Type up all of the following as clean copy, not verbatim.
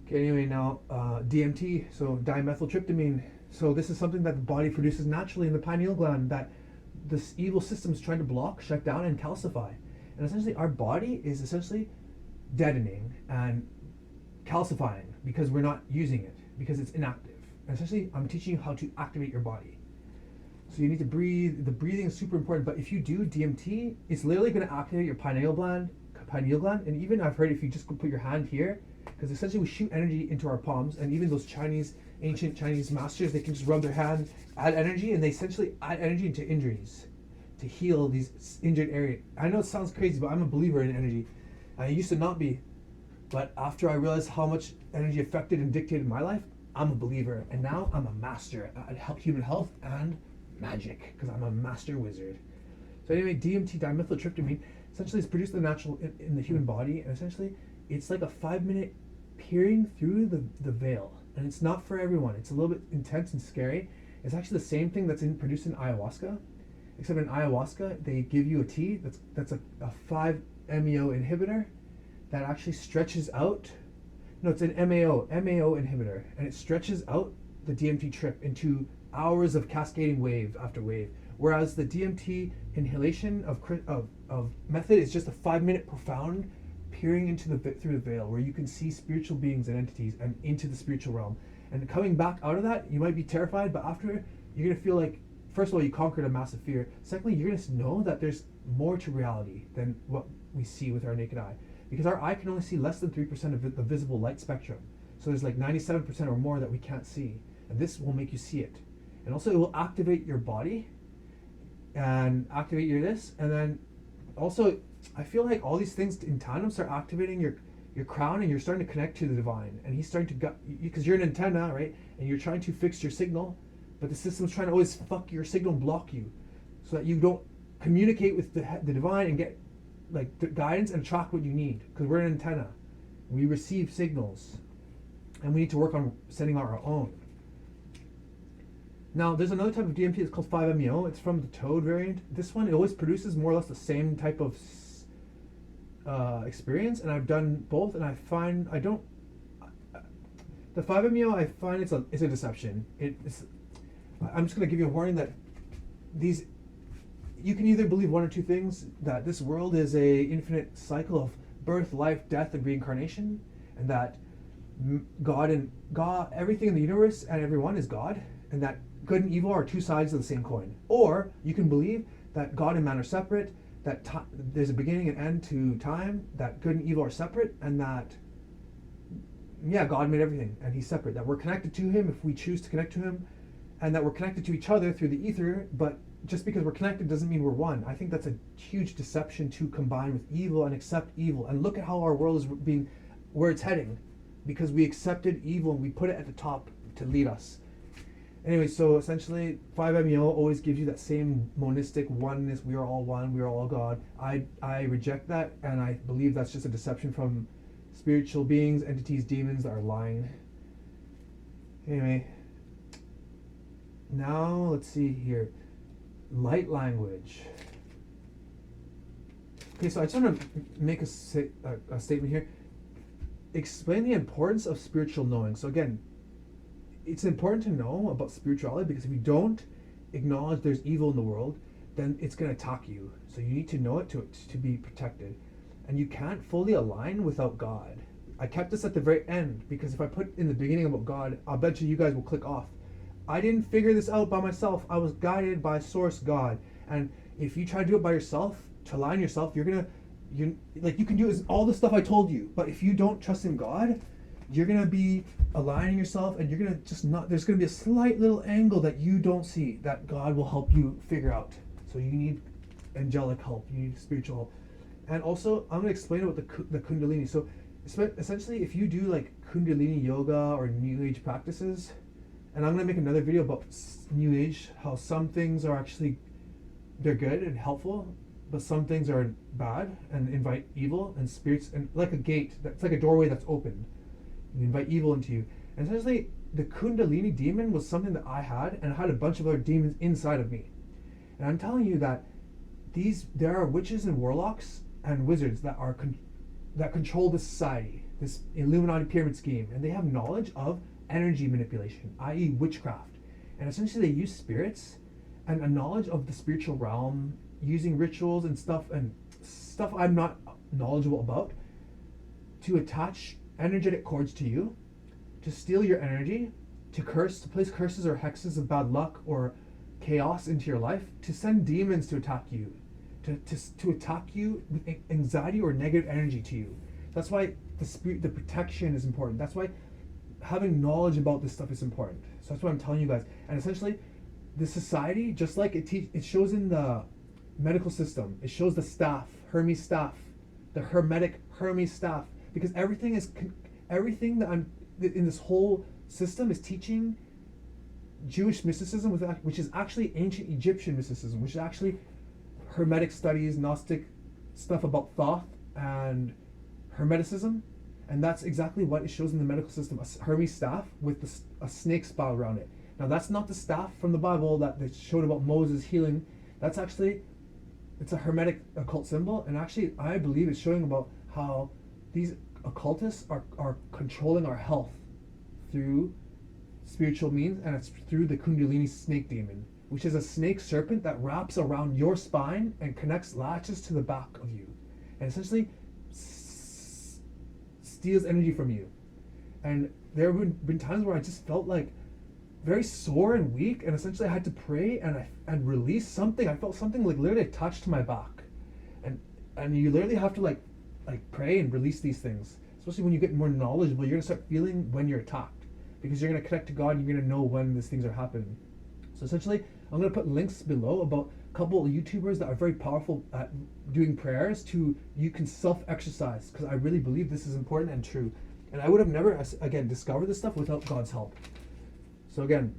Okay, anyway, now DMT, so dimethyltryptamine. So this is something that the body produces naturally in the pineal gland that this evil system is trying to block, shut down, and calcify. And essentially, our body is essentially deadening and calcifying because we're not using it, because it's inactive. And essentially, I'm teaching you how to activate your body. So you need to breathe. The breathing is super important. But if you do DMT, it's literally going to activate your pineal gland. And even I've heard if you just put your hand here, because essentially we shoot energy into our palms, and even those ancient Chinese masters, they can just rub their hand, add energy, and they essentially add energy into injuries to heal these injured areas. I know it sounds crazy, but I'm a believer in energy. I used to not be, but after I realized how much energy affected and dictated my life, I'm a believer, and now I'm a master at human health and magic, because I'm a master wizard. So anyway, DMT, dimethyltryptamine, essentially is produced in the human body, and essentially it's like a 5-minute peering through the veil, and it's not for everyone. It's a little bit intense and scary. It's actually the same thing that's produced in ayahuasca, except in ayahuasca they give you a tea that's a 5-MeO inhibitor that actually stretches out. No, it's an MAO inhibitor, and it stretches out the DMT trip into hours of cascading wave after wave. Whereas the DMT inhalation of method is just a 5-minute profound peering through the veil, where you can see spiritual beings and entities and into the spiritual realm. And coming back out of that, you might be terrified, but after, you're gonna feel like, first of all, you conquered a massive fear. Secondly, you're gonna know that there's more to reality than what we see with our naked eye, because our eye can only see less than 3% of the visible light spectrum. So there's like 97% or more that we can't see, and this will make you see it. And also, it will activate your body and activate your this, and then also I feel like all these things in tandem start activating your crown, and you're starting to connect to the divine, and he's starting to because you're an antenna, right? And you're trying to fix your signal, but the system's trying to always fuck your signal and block you, so that you don't communicate with the divine and get like the guidance and attract what you need, because we're an antenna. We receive signals, and we need to work on sending out our own. Now, there's another type of DMT that's called 5-MeO. It's from the toad variant. This one, it always produces more or less the same type of experience, and I've done both, and I find the 5-MeO, I find it's a deception. I'm just going to give you a warning that you can either believe one or two things: that this world is a infinite cycle of birth, life, death, and reincarnation, and that God, everything in the universe and everyone is God, and that good and evil are two sides of the same coin. Or you can believe that God and man are separate, that there's a beginning and end to time, that good and evil are separate, and that, God made everything and he's separate, that we're connected to him if we choose to connect to him, and that we're connected to each other through the ether, but just because we're connected doesn't mean we're one. I think that's a huge deception to combine with evil and accept evil. And look at how our world is where it's heading, because we accepted evil and we put it at the top to lead us. Anyway, so essentially 5-MeO always gives you that same monistic oneness. We are all one, we are all God. I reject that, and I believe that's just a deception from spiritual beings, entities, demons that are lying. Anyway, now let's see here. Light language. Okay, so I just want to make a statement here. Explain the importance of spiritual knowing. So again, it's important to know about spirituality, because if you don't acknowledge there's evil in the world, then it's going to attack you. So you need to know it to be protected. And you can't fully align without God. I kept this at the very end, because if I put in the beginning about God, I'll bet you guys will click off. I didn't figure this out by myself. I was guided by Source God. And if you try to do it by yourself, to align yourself, you can do all the stuff I told you. But if you don't trust in God, you're going to be aligning yourself, and you're going to there's going to be a slight little angle that you don't see that God will help you figure out. So you need angelic help, you need spiritual help. And also, I'm going to explain about the Kundalini. So essentially, if you do like Kundalini yoga or New Age practices, and I'm going to make another video about New Age, how some things are actually, they're good and helpful, but some things are bad and invite evil and spirits, and like a gate, that's like a doorway that's open. You invite evil into you. And essentially, the Kundalini demon was something that I had, and I had a bunch of other demons inside of me. And I'm telling you that there are witches and warlocks and wizards that control this society. this Illuminati pyramid scheme, and they have knowledge of energy manipulation, i.e. witchcraft. And essentially they use spirits and a knowledge of the spiritual realm using rituals and stuff I'm not knowledgeable about to attach energetic cords to you, to steal your energy, to place curses or hexes of bad luck or chaos into your life, to send demons to attack you, to attack you with anxiety or negative energy to you. That's why the protection is important. That's why having knowledge about this stuff is important. So that's what I'm telling you guys. And essentially, the society, just like it shows in the medical system, it shows the staff, Hermes staff, the hermetic Hermes staff, because everything that I'm in this whole system is teaching Jewish mysticism, which is actually ancient Egyptian mysticism, which is actually Hermetic studies, Gnostic stuff about Thoth and Hermeticism, and that's exactly what it shows in the medical system: a Hermes staff with a snake spout around it. Now that's not the staff from the Bible that they showed about Moses healing. That's actually, it's a Hermetic occult symbol, and actually I believe it's showing about how these occultists are controlling our health through spiritual means, and it's through the Kundalini snake demon, which is a snake serpent that wraps around your spine and latches to the back of you, and essentially steals energy from you. And there have been times where I just felt like very sore and weak, and essentially I had to pray and release something. I felt something like literally attached to my back, and you literally have to like pray and release these things. Especially when you get more knowledgeable, you're gonna start feeling when you're attacked, because you're gonna connect to God and you're gonna know when these things are happening. So essentially, I'm gonna put links below about a couple of YouTubers that are very powerful at doing prayers you can self-exercise, because I really believe this is important and true. And I would have never, again, discovered this stuff without God's help. So again,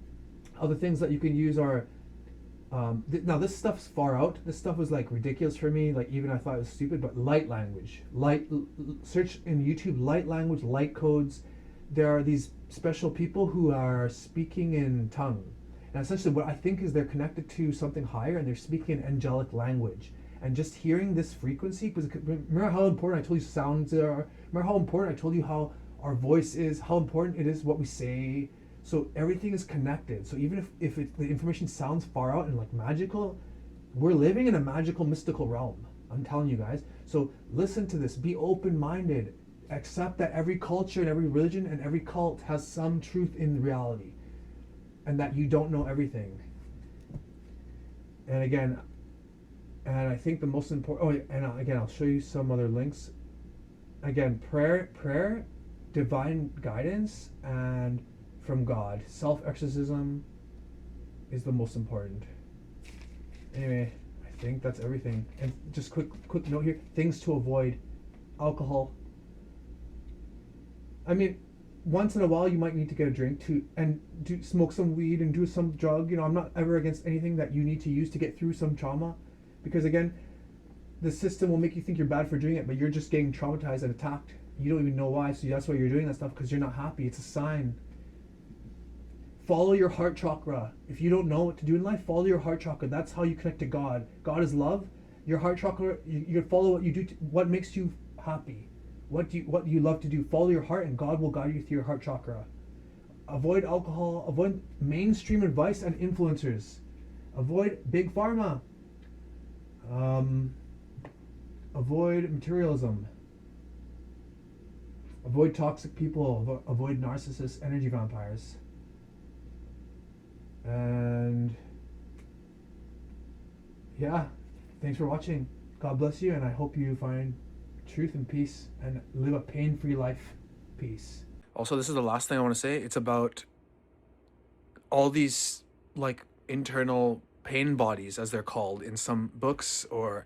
other things that you can use are, now this stuff's far out. This stuff was like ridiculous for me. Like even I thought it was stupid, but light language. Search in YouTube, light language, light codes. There are these special people who are speaking in tongue. And essentially what I think is they're connected to something higher and they're speaking an angelic language. And just hearing this frequency, because remember how important I told you sounds are? Remember how important I told you how our voice is, how important it is what we say? So everything is connected. So even if the information sounds far out and like magical, we're living in a magical, mystical realm. I'm telling you guys. So listen to this. Be open-minded. Accept that every culture and every religion and every cult has some truth in reality, and that you don't know everything. And again, and I think the most important, again, I'll show you some other links. Again, prayer, divine guidance, and from God. Self-exorcism is the most important. Anyway, I think that's everything. And just quick note here, things to avoid: alcohol. I mean, once in a while you might need to get a drink and smoke some weed and do some drug. I'm not ever against anything that you need to use to get through some trauma, because again, the system will make you think you're bad for doing it, but you're just getting traumatized and attacked. You don't even know why, so that's why you're doing that stuff, because you're not happy. It's a sign. Follow your heart chakra. If you don't know what to do in life, follow your heart chakra. That's how you connect to God. God is love. Your heart chakra, you follow what you do, what makes you happy. What you love to do. Follow your heart, and God will guide you through your heart chakra. Avoid alcohol. Avoid mainstream advice and influencers. Avoid big pharma. Avoid materialism. Avoid toxic people. Avoid narcissists, energy vampires. And yeah, thanks for watching. God bless you, and I hope you find truth and peace and live a pain-free life. Peace. Also, this is the last thing I want to say. It's about all these like internal pain bodies, as they're called in some books, or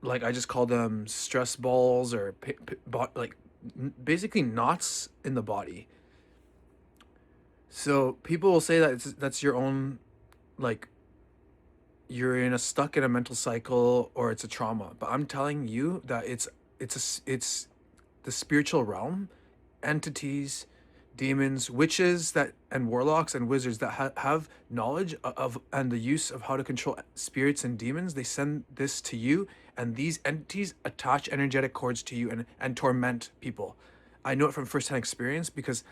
like I just call them stress balls, or like basically knots in the body. So people will say that that's your own, like you're stuck in a mental cycle, or it's a trauma. But I'm telling you that it's the spiritual realm, entities, demons, witches that and warlocks and wizards that have knowledge of and the use of how to control spirits and demons. They send this to you, and these entities attach energetic cords to you and torment people. I know it from firsthand experience because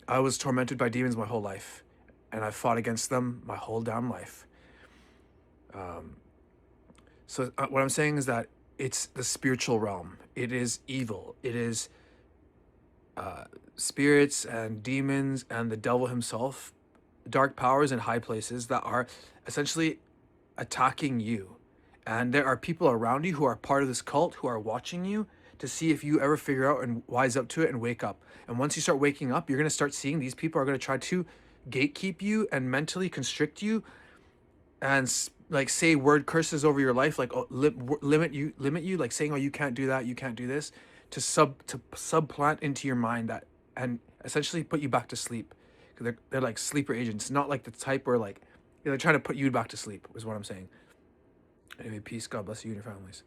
I was tormented by demons my whole life, and I fought against them my whole damn life. So what I'm saying is that it's the spiritual realm. It is evil. It is spirits and demons and the devil himself, dark powers in high places that are essentially attacking you. And there are people around you who are part of this cult who are watching you to see if you ever figure out and wise up to it and wake up. And once you start waking up, you're going to start seeing these people are going to try to gatekeep you and mentally constrict you and like say word curses over your life, like limit you, like saying, oh, you can't do that, you can't do this, to subplant into your mind that, and essentially put you back to sleep. They're like sleeper agents, not like the type where like they're trying to put you back to sleep is what I'm saying. Anyway, peace, God bless you and your families.